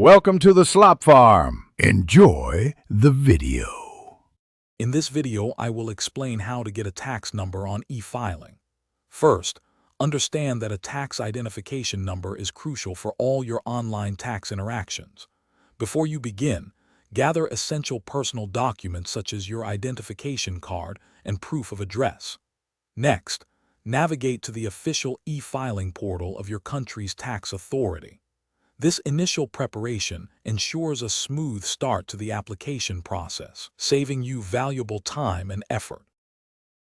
Welcome to the Slop Farm. Enjoy the video. In this video, I will explain how to get a tax number on e-filing. First, understand that a tax identification number is crucial for all your online tax interactions. Before you begin, gather essential personal documents such as your identification card and proof of address. Next, navigate to the official e-filing portal of your country's tax authority. This initial preparation ensures a smooth start to the application process, saving you valuable time and effort.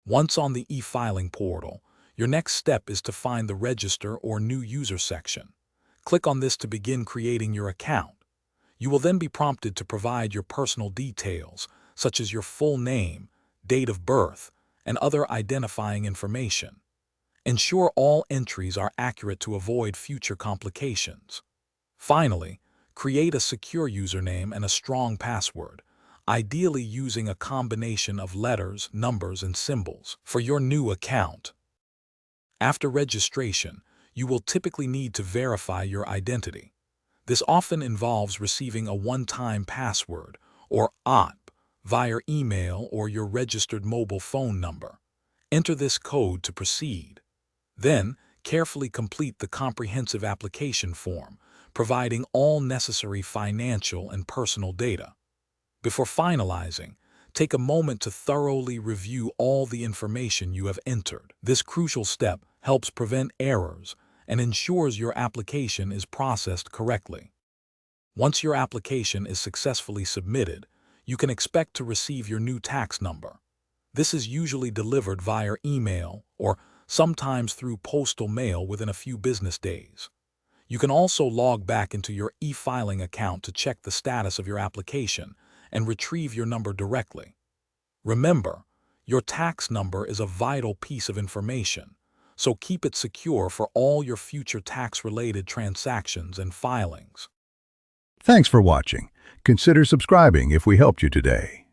Once on the e-filing portal, your next step is to find the Register or New User section. Click on this to begin creating your account. You will then be prompted to provide your personal details, such as your full name, date of birth, and other identifying information. Ensure all entries are accurate to avoid future complications. Finally, create a secure username and a strong password, ideally using a combination of letters, numbers, and symbols for your new account. After registration, you will typically need to verify your identity. This often involves receiving a one-time password, or OTP, via email or your registered mobile phone number. Enter this code to proceed. Then, carefully complete the comprehensive application form, providing all necessary financial and personal data. Before finalizing, take a moment to thoroughly review all the information you have entered. This crucial step helps prevent errors and ensures your application is processed correctly. Once your application is successfully submitted, you can expect to receive your new tax number. This is usually delivered via email or sometimes through postal mail within a few business days. You can also log back into your e-filing account to check the status of your application and retrieve your number directly. Remember, your tax number is a vital piece of information, so keep it secure for all your future tax-related transactions and filings. Thanks for watching. Consider subscribing if we helped you today.